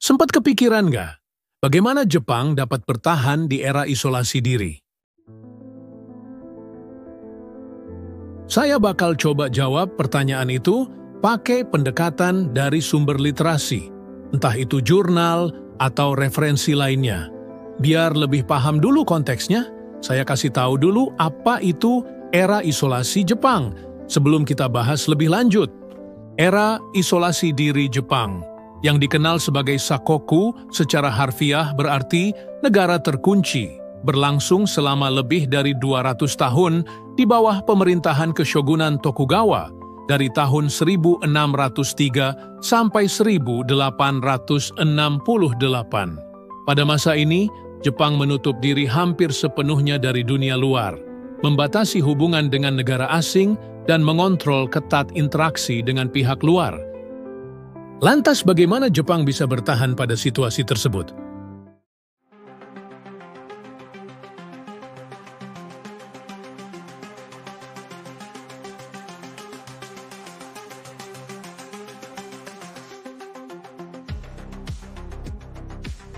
Sempat kepikiran nggak? Bagaimana Jepang dapat bertahan di era isolasi diri? Saya bakal coba jawab pertanyaan itu pakai pendekatan dari sumber literasi, entah itu jurnal atau referensi lainnya. Biar lebih paham dulu konteksnya, saya kasih tahu dulu apa itu era isolasi Jepang sebelum kita bahas lebih lanjut. Era isolasi diri Jepang, yang dikenal sebagai Sakoku secara harfiah berarti negara terkunci, berlangsung selama lebih dari 200 tahun di bawah pemerintahan Keshogunan Tokugawa dari tahun 1603 sampai 1868. Pada masa ini, Jepang menutup diri hampir sepenuhnya dari dunia luar, membatasi hubungan dengan negara asing dan mengontrol ketat interaksi dengan pihak luar. Lantas bagaimana Jepang bisa bertahan pada situasi tersebut?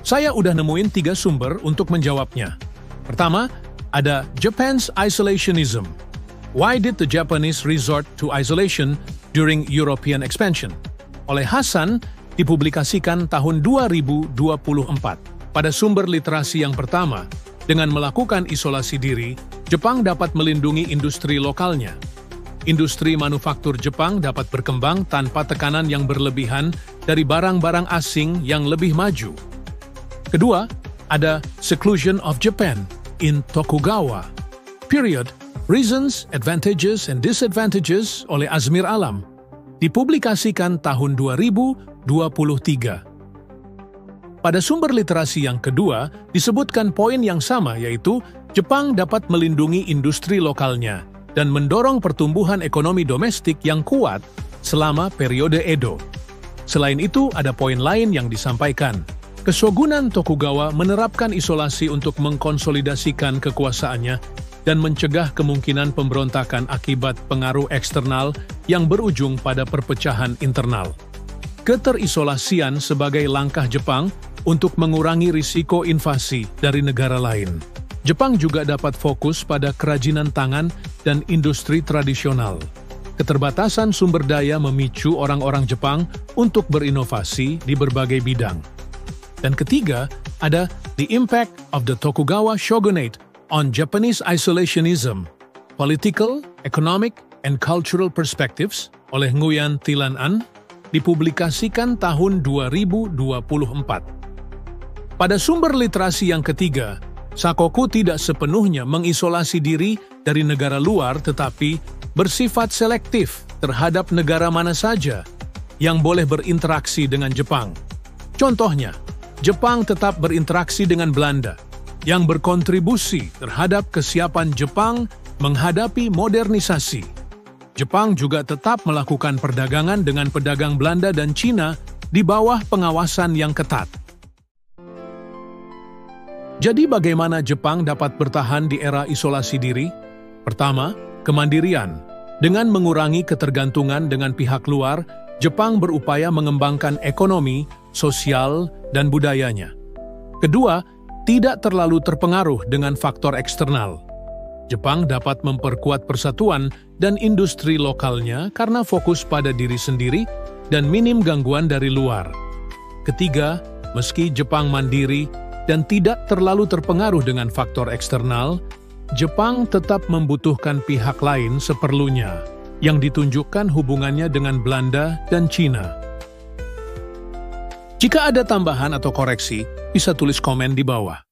Saya udah nemuin 3 sumber untuk menjawabnya. Pertama, ada Japan's Isolationism. Why did the Japanese resort to isolation during European expansion? Oleh Hasan, dipublikasikan tahun 2024. Pada sumber literasi yang pertama, dengan melakukan isolasi diri, Jepang dapat melindungi industri lokalnya. Industri manufaktur Jepang dapat berkembang tanpa tekanan yang berlebihan dari barang-barang asing yang lebih maju. Kedua, ada Seclusion of Japan in Tokugawa. Period, Reasons, Advantages, and Disadvantages oleh Azmir Alam. Dipublikasikan tahun 2023. Pada sumber literasi yang kedua, disebutkan poin yang sama, yaitu Jepang dapat melindungi industri lokalnya dan mendorong pertumbuhan ekonomi domestik yang kuat selama periode Edo. Selain itu, ada poin lain yang disampaikan. Keshogunan Tokugawa menerapkan isolasi untuk mengkonsolidasikan kekuasaannya dan mencegah kemungkinan pemberontakan akibat pengaruh eksternal yang berujung pada perpecahan internal. Keterisolasian sebagai langkah Jepang untuk mengurangi risiko invasi dari negara lain. Jepang juga dapat fokus pada kerajinan tangan dan industri tradisional. Keterbatasan sumber daya memicu orang-orang Jepang untuk berinovasi di berbagai bidang. Dan ketiga, ada The Impact of the Tokugawa Shogunate on Japanese Isolationism, Political, Economic, and Cultural Perspectives oleh Nguyen Thilan An, dipublikasikan tahun 2024. Pada sumber literasi yang ketiga, Sakoku tidak sepenuhnya mengisolasi diri dari negara luar tetapi bersifat selektif terhadap negara mana saja yang boleh berinteraksi dengan Jepang. Contohnya, Jepang tetap berinteraksi dengan Belanda, yang berkontribusi terhadap kesiapan Jepang menghadapi modernisasi. Jepang juga tetap melakukan perdagangan dengan pedagang Belanda dan Cina di bawah pengawasan yang ketat. Jadi bagaimana Jepang dapat bertahan di era isolasi diri? Pertama, kemandirian. Dengan mengurangi ketergantungan dengan pihak luar, Jepang berupaya mengembangkan ekonomi, sosial, dan budayanya. Kedua, tidak terlalu terpengaruh dengan faktor eksternal. Jepang dapat memperkuat persatuan dan industri lokalnya karena fokus pada diri sendiri dan minim gangguan dari luar. Ketiga, meski Jepang mandiri dan tidak terlalu terpengaruh dengan faktor eksternal, Jepang tetap membutuhkan pihak lain seperlunya, yang ditunjukkan hubungannya dengan Belanda dan Cina. Jika ada tambahan atau koreksi, bisa tulis komen di bawah.